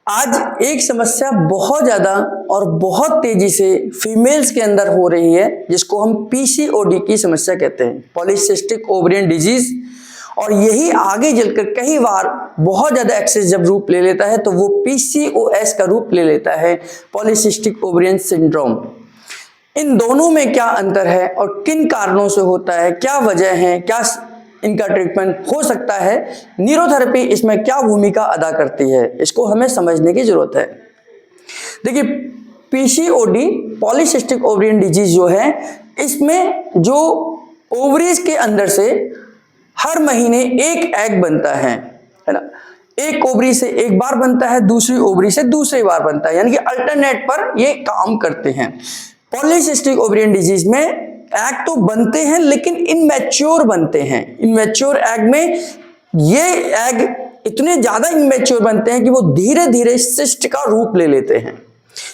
आज एक समस्या बहुत ज़्यादा और बहुत तेजी से फीमेल्स के अंदर हो रही है, जिसको हम पीसीओडी की समस्या कहते हैं, पॉलीसिस्टिक ओवरियन डिजीज। और यही आगे चलकर कई बार बहुत ज़्यादा एक्सेस जब रूप ले लेता है तो वो पीसीओएस का रूप ले लेता है, पॉलीसिस्टिक ओवरियन सिंड्रोम। इन दोनों में क्या अंतर है और किन कारणों से होता है, क्या वजह है, क्या इनका ट्रीटमेंट हो सकता है, न्यूरोथेरेपी इसमें क्या भूमिका अदा करती है, इसको हमें समझने की जरूरत है। देखिए, पीसीओडी पॉलीसिस्टिक ओवरियन डिजीज जो है, इसमें जो ओवरीज के अंदर से हर महीने एक एग बनता है ना। एक ओवरी से एक बार बनता है, दूसरी ओवरी से दूसरी बार बनता है, यानी कि अल्टरनेट पर ये काम करते हैं। पॉलीसिस्टिक ओवरियन डिजीज में एग तो बनते हैं लेकिन इनमैच्योर बनते हैं। इनमैच्योर एग में ये एग इतने ज्यादा इनमैच्योर बनते हैं कि वो धीरे धीरे सिस्ट का रूप ले लेते हैं,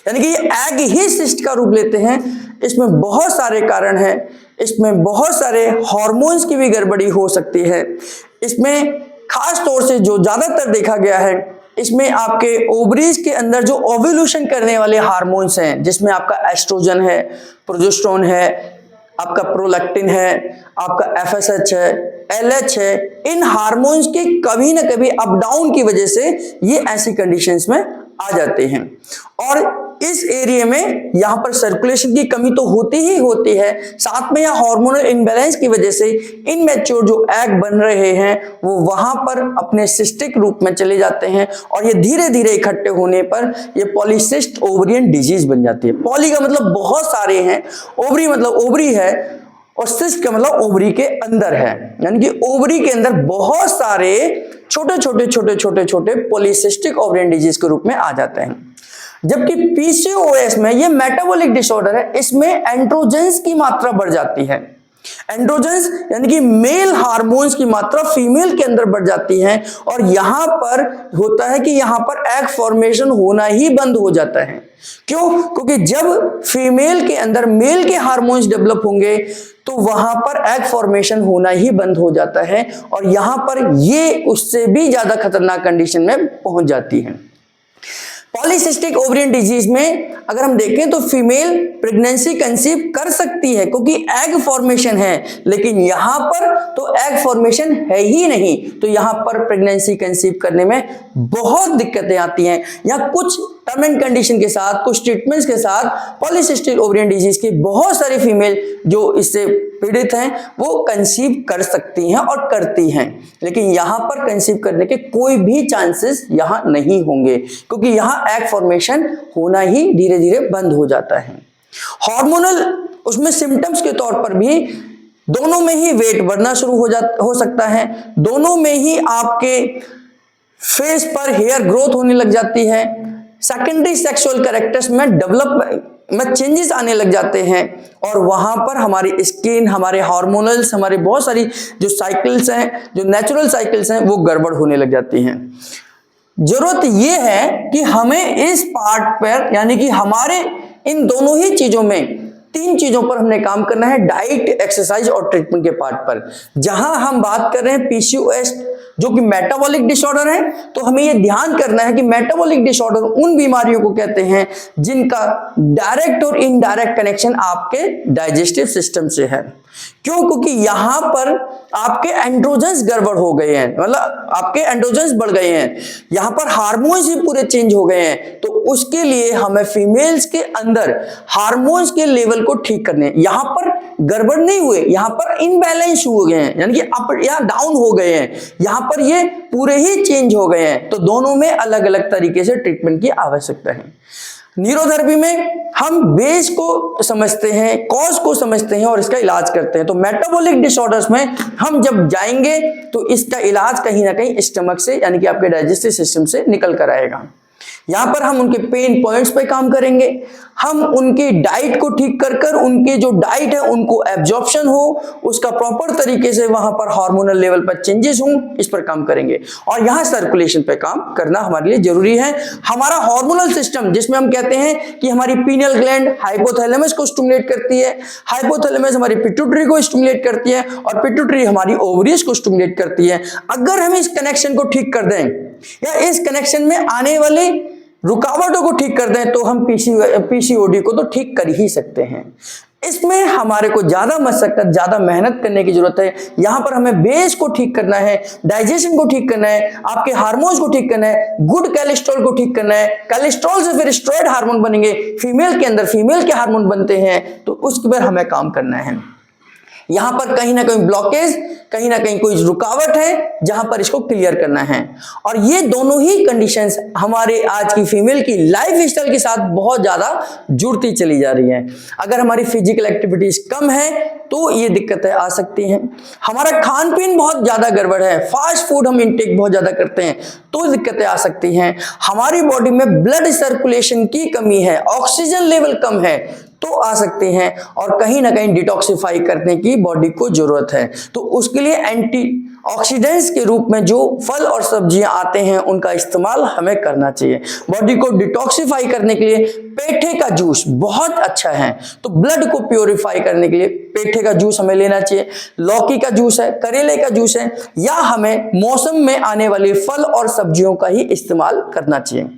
यानी कि ये एग ही सिस्ट का रूप लेते हैं। इसमें बहुत सारे कारण हैं, इसमें बहुत सारे हार्मोन्स की भी गड़बड़ी हो सकती है। इसमें खास तौर से जो ज्यादातर देखा गया है, इसमें आपके ओवरीज के अंदर जो ओव्यूलेशन करने वाले हार्मोन्स हैं, जिसमें आपका एस्ट्रोजन है, प्रोजेस्टेरोन है, आपका प्रोलैक्टिन है, आपका एफएसएच है, एलएच है, इन हार्मोन्स के कभी ना कभी अप डाउन की वजह से ये ऐसी कंडीशंस में आ जाते हैं। और इस एरिया में यहाँ पर सर्कुलेशन की कमी तो होती ही होती है, साथ में यह हार्मोनल इनबैलेंस की वजह से इनमैच्योर जो एग बन रहे हैं वो वहां पर अपने सिस्टिक रूप में चले जाते हैं और ये धीरे धीरे इकट्ठे होने पर ये पॉलीसिस्ट ओवरियन डिजीज बन जाती है। पॉली का मतलब बहुत सारे हैं, ओवरी मतलब ओवरी है, और सिस्ट का मतलब ओवरी के अंदर है, यानी कि ओवरी के अंदर बहुत सारे छोटे छोटे छोटे छोटे छोटे पॉलीसिस्टिक ओवरियन डिजीज के रूप में आ जाते हैं। जबकि पीसीओएस में ये मेटाबॉलिक डिसऑर्डर है, इसमें एंड्रोजेंस की मात्रा बढ़ जाती है। एंड्रोजेंस यानी कि मेल हार्मोन्स की मात्रा फीमेल के अंदर बढ़ जाती है, और यहां पर होता है कि यहां पर एग फॉर्मेशन होना ही बंद हो जाता है। क्यों? क्योंकि जब फीमेल के अंदर मेल के हार्मोन्स डेवलप होंगे तो वहां पर एग फॉर्मेशन होना ही बंद हो जाता है, और यहां पर ये उससे भी ज्यादा खतरनाक कंडीशन में पहुंच जाती है। पॉलीसिस्टिक ओवरियन डिजीज में अगर हम देखें तो फीमेल प्रेगनेंसी कंसीव कर सकती है क्योंकि एग फॉर्मेशन है, लेकिन यहां पर तो एग फॉर्मेशन है ही नहीं, तो यहां पर प्रेगनेंसी कंसीव करने में बहुत दिक्कतें आती हैं। यहाँ कुछ टर्म एंड कंडीशन के साथ, कुछ ट्रीटमेंट्स के साथ पॉलीसिस्टिक ओवरियन डिजीज की बहुत सारी फीमेल जो इससे पीड़ित हैं वो कंसीव कर सकती हैं और करती हैं, लेकिन यहां पर कंसीव करने के कोई भी चांसेस यहां नहीं होंगे क्योंकि यहां एग फॉर्मेशन होना ही धीरे धीरे बंद हो जाता है। हार्मोनल उसमें सिम्टम्स के तौर पर भी दोनों में ही वेट बढ़ना शुरू हो सकता है, दोनों में ही आपके फेस पर हेयर ग्रोथ होने लग जाती है, सेकेंडरी सेक्सुअल कैरेक्टर्स में डेवलप में चेंजेस आने लग जाते हैं, और वहां पर हमारी स्किन, हमारे हार्मोनल्स, हमारे बहुत सारी जो साइकिल्स हैं, जो नेचुरल साइकिल्स हैं, वो गड़बड़ होने लग जाती हैं। जरूरत यह है कि हमें इस पार्ट पर, यानी कि हमारे इन दोनों ही चीजों में, तीन चीजों पर हमने काम करना है, डाइट, एक्सरसाइज और ट्रीटमेंट के पार्ट पर। जहां हम बात कर रहे हैं पीसीओएस जो कि मेटाबॉलिक डिसऑर्डर है, तो हमें यह ध्यान करना है कि मेटाबॉलिक डिसऑर्डर उन बीमारियों को कहते हैं जिनका डायरेक्ट और इनडायरेक्ट कनेक्शन आपके डाइजेस्टिव सिस्टम से है। क्यों? क्योंकि यहां पर आपके एंड्रोजेंस गड़बड़ हो गए हैं, मतलब आपके एंड्रोजेंस बढ़ गए हैं, यहां पर हार्मोन्स भी पूरे चेंज हो गए हैं, तो उसके लिए हमें फीमेल्स के अंदर हार्मोन्स के लेवल को ठीक करने हैं। यहां पर गड़बड़ नहीं हुए, यहां पर इनबैलेंस हो गए हैं, यानी कि अप या डाउन हो गए हैं, यहां पर ये पूरे ही चेंज हो गए हैं, तो दोनों में अलग अलग तरीके से ट्रीटमेंट की आवश्यकता है। न्यूरोथेरेपी में हम बेस को समझते हैं, कॉज को समझते हैं और इसका इलाज करते हैं। तो मेटाबॉलिक डिसऑर्डर्स में हम जब जाएंगे तो इसका इलाज कहीं ना कहीं स्टमक से, यानी कि आपके डाइजेस्टिव सिस्टम से निकल कर आएगा। यहां पर हम उनके पेन पॉइंट्स पे काम करेंगे, हम उनकी डाइट को ठीक कर कर उनके जो डाइट है उनको एब्जॉर्प्शन हो, उसका प्रॉपर तरीके से वहां पर हार्मोनल लेवल पर चेंजेस हों, इस पर काम करेंगे। और यहां सर्कुलेशन पे काम करना हमारे लिए जरूरी है। हमारा हार्मोनल सिस्टम, जिसमें हम कहते हैं कि हमारी पीनियल ग्लैंड हाइपोथैलेमस को स्टिमुलेट करती है, हाइपोथैलेमस हमारी पिट्यूटरी को स्टिमुलेट करती है, और पिट्यूटरी हमारी ओवरीज को स्टिमुलेट करती है। अगर हम इस कनेक्शन को ठीक कर दें या इस कनेक्शन में आने वाले रुकावटों को ठीक कर दें तो हम पीसीओडी को तो ठीक कर ही सकते हैं। इसमें हमारे को ज्यादा मशक्कत, ज्यादा मेहनत करने की जरूरत है। यहाँ पर हमें बेस को ठीक करना है, डाइजेशन को ठीक करना है, आपके हार्मोन्स को ठीक करना है, गुड कोलेस्ट्रॉल को ठीक करना है। कोलेस्ट्रॉल से फिर स्टेरॉयड हार्मोन बनेंगे, फीमेल के अंदर फीमेल के हार्मोन बनते हैं, तो उसके पर हमें काम करना है। यहां पर कहीं ना कहीं ब्लॉकेज, कहीं ना कहीं कोई रुकावट है, जहां पर इसको क्लियर करना है। और ये दोनों ही कंडीशंस हमारे आज की फीमेल की लाइफ स्टाइल के साथ बहुत ज्यादा जुड़ती चली जा रही हैं। अगर हमारी फिजिकल एक्टिविटीज कम है तो ये दिक्कतें आ सकती हैं। हमारा खान पीन बहुत ज्यादा गड़बड़ है, फास्ट फूड हम इंटेक बहुत ज्यादा करते हैं तो दिक्कतें आ सकती हैं। हमारी बॉडी में ब्लड सर्कुलेशन की कमी है, ऑक्सीजन लेवल कम है तो आ सकती हैं। और कहीं ना कहीं डिटॉक्सिफाई करने की बॉडी को जरूरत है, तो उसके लिए एंटीऑक्सीडेंट्स के रूप में जो फल और सब्जियां आते हैं उनका इस्तेमाल हमें करना चाहिए। बॉडी को डिटॉक्सिफाई करने के लिए पेठे का जूस बहुत अच्छा है, तो ब्लड को प्योरीफाई करने के लिए पेठे का जूस हमें लेना चाहिए। लौकी का जूस है, करेले का जूस है, या हमें मौसम में आने वाले फल और सब्जियों का ही इस्तेमाल करना चाहिए।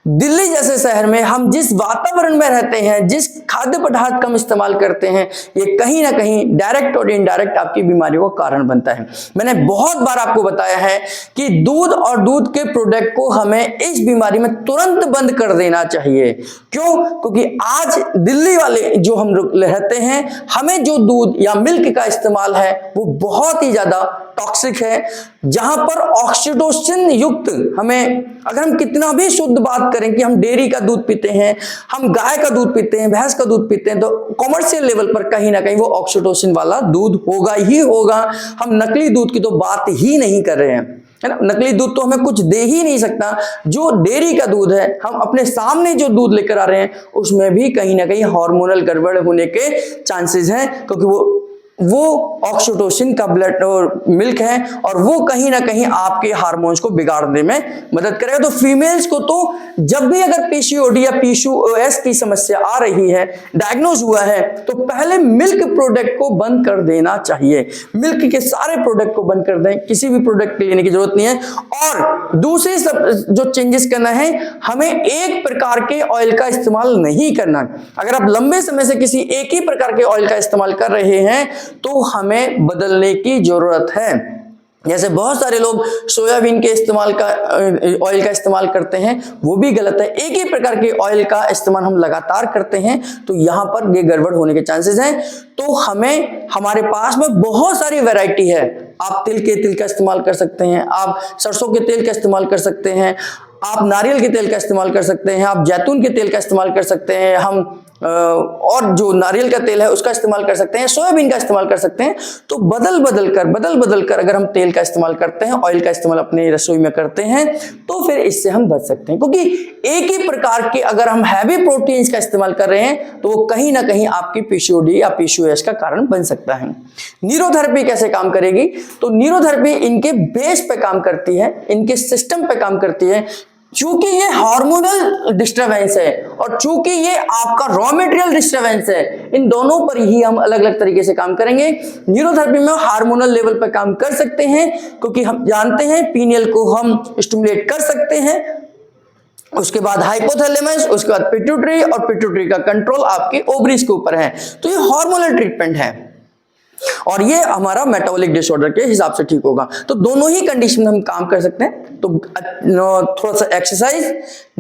दिल्ली जैसे शहर में हम जिस वातावरण में रहते हैं, जिस खाद्य पदार्थ का हम इस्तेमाल करते हैं, ये कहीं ना कहीं डायरेक्ट और इनडायरेक्ट आपकी बीमारियों का कारण बनता है। मैंने बहुत बार आपको बताया है कि दूध और दूध के प्रोडक्ट को हमें इस बीमारी में तुरंत बंद कर देना चाहिए। क्यों? क्योंकि आज दिल्ली वाले जो हम रहते हैं, हमें जो दूध या मिल्क का इस्तेमाल है वो बहुत ही ज्यादा टॉक्सिक है, जहां पर ऑक्सीटोसिन युक्त, हमें अगर हम कितना भी शुद्ध बात करें कि हम डेयरी का दूध पीते हैं, हम गाय का दूध पीते हैं, भैंस का दूध पीते हैं, तो कॉमर्शियल लेवल पर कहीं ना कहीं वो ऑक्सीटोसिन वाला दूध होगा ही होगा। हम नकली दूध की तो बात ही नहीं कर रहे हैं, है ना। नकली दूध तो हमें कुछ दे ही नहीं सकता। जो डेयरी का दूध है, हम अपने सामने जो दूध लेकर आ रहे हैं उसमें भी कहीं ना कहीं हार्मोनल गड़बड़ होने के चांसेस हैं, क्योंकि वो ऑक्सीटोसिन का ब्लड और मिल्क है और वो कहीं ना कहीं आपके हार्मोन्स को बिगाड़ने में मदद करेगा। तो फीमेल्स को तो जब भी अगर पीसीओडी या पीसीओएस की समस्या आ रही है, डायग्नोज हुआ है, तो पहले मिल्क प्रोडक्ट को बंद कर देना चाहिए। मिल्क के सारे प्रोडक्ट को बंद कर दें, किसी भी प्रोडक्ट लेने की जरूरत नहीं है। और दूसरी जो चेंजेस करना है, हमें एक प्रकार के ऑयल का इस्तेमाल नहीं करना। अगर आप लंबे समय से किसी एक ही प्रकार के ऑयल का इस्तेमाल कर रहे हैं तो हमें बदलने की जरूरत है। जैसे बहुत सारे लोग सोयाबीन के इस्तेमाल का ऑयल का इस्तेमाल करते हैं, वो भी गलत है। एक ही प्रकार के ऑयल का इस्तेमाल हम लगातार करते हैं तो यहां पर ये गड़बड़ होने के चांसेस हैं। तो हमें, हमारे पास में बहुत सारी वैरायटी है। आप तिल का इस्तेमाल कर सकते हैं, आप सरसों के तेल का इस्तेमाल कर सकते हैं, आप नारियल के तेल का इस्तेमाल कर सकते हैं, आप जैतून के तेल का इस्तेमाल कर सकते हैं, हम और जो नारियल का तेल है उसका इस्तेमाल कर सकते हैं, सोयाबीन का इस्तेमाल कर सकते हैं। तो बदल बदल कर अगर हम तेल का इस्तेमाल करते हैं, ऑयल का इस्तेमाल अपनी रसोई में करते हैं, तो फिर इससे हम बच सकते हैं। क्योंकि एक ही प्रकार के अगर हम हैवी प्रोटीन्स का इस्तेमाल कर रहे हैं तो वो कहीं ना कहीं आपकी पीसीओडी या पीसीओएस का कारण बन सकता है। न्यूरोथेरेपी कैसे काम करेगी? तो न्यूरोथेरेपी इनके बेस पे काम करती है, इनके सिस्टम पे काम करती है। चूंकि ये हार्मोनल डिस्टरबेंस है और चूंकि ये आपका रॉ मटेरियल डिस्टरबेंस है, इन दोनों पर ही हम अलग अलग तरीके से काम करेंगे। न्यूरोथेरेपी में हार्मोनल लेवल पर काम कर सकते हैं, क्योंकि हम जानते हैं पीनियल को हम स्टिमुलेट कर सकते हैं। उसके बाद हाइपोथैलेमस, उसके बाद पिट्यूटरी, और पिट्यूटरी का कंट्रोल आपके ओवरीज के ऊपर है। तो ये हार्मोनल ट्रीटमेंट है और ये हमारा मेटाबॉलिक डिसऑर्डर के हिसाब से ठीक होगा। तो दोनों ही कंडीशन में हम काम कर सकते हैं। तो थोड़ा सा एक्सरसाइज,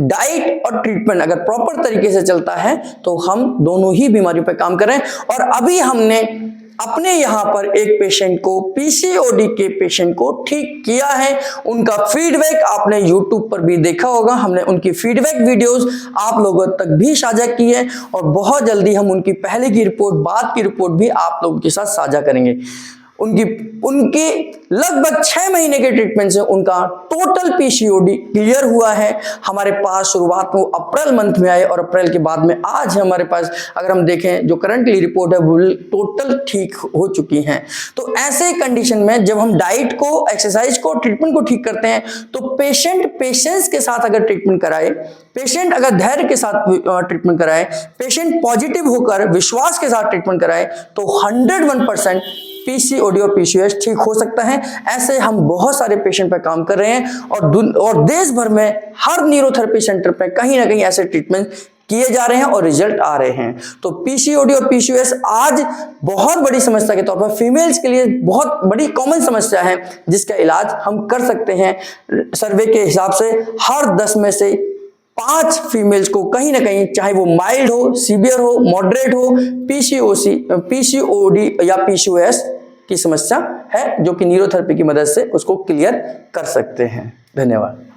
डाइट और ट्रीटमेंट अगर प्रॉपर तरीके से चलता है तो हम दोनों ही बीमारियों पर काम करें। और अभी हमने अपने यहाँ पर एक पेशेंट को, पीसीओडी के पेशेंट को ठीक किया है। उनका फीडबैक आपने यूट्यूब पर भी देखा होगा, हमने उनकी फीडबैक वीडियोस आप लोगों तक भी साझा की है और बहुत जल्दी हम उनकी पहले की रिपोर्ट, बाद की रिपोर्ट भी आप लोगों के साथ साझा करेंगे। उनके लगभग 6 महीने के ट्रीटमेंट से उनका टोटल पीसीओडी क्लियर हुआ है। हमारे पास शुरुआत में अप्रैल मंथ में आए और अप्रैल के बाद में आज हमारे पास अगर हम देखें जो करंटली रिपोर्ट है वो टोटल ठीक हो चुकी हैं। तो ऐसे कंडीशन में जब हम डाइट को, एक्सरसाइज को, ट्रीटमेंट को ठीक करते हैं तो पेशेंट पेशेंस के साथ अगर ट्रीटमेंट कराए, पेशेंट अगर धैर्य के साथ ट्रीटमेंट कराए, पेशेंट पॉजिटिव होकर विश्वास के साथ ट्रीटमेंट कराए तो 101% पीसीओडी और पीसीओएस ठीक हो सकता है। ऐसे हम बहुत सारे पेशेंट पर काम कर रहे हैं और देश भर में हर न्यूरोथेरेपी सेंटर पे कहीं ना कहीं ऐसे ट्रीटमेंट किए जा रहे हैं और रिजल्ट आ रहे हैं। तो पीसीओडी और पीसीओएस आज बहुत बड़ी समस्या के तौर पर फीमेल्स के लिए बहुत बड़ी कॉमन समस्या है, जिसका इलाज हम कर सकते हैं। सर्वे के हिसाब से हर 10 में से 5 फीमेल्स को कहीं ना कहीं, चाहे वो माइल्ड हो, सीवियर हो, मॉडरेट हो, पीसीओडी या पीसीओएस की समस्या है, जो कि न्यूरोथेरेपी की मदद से उसको क्लियर कर सकते हैं। धन्यवाद।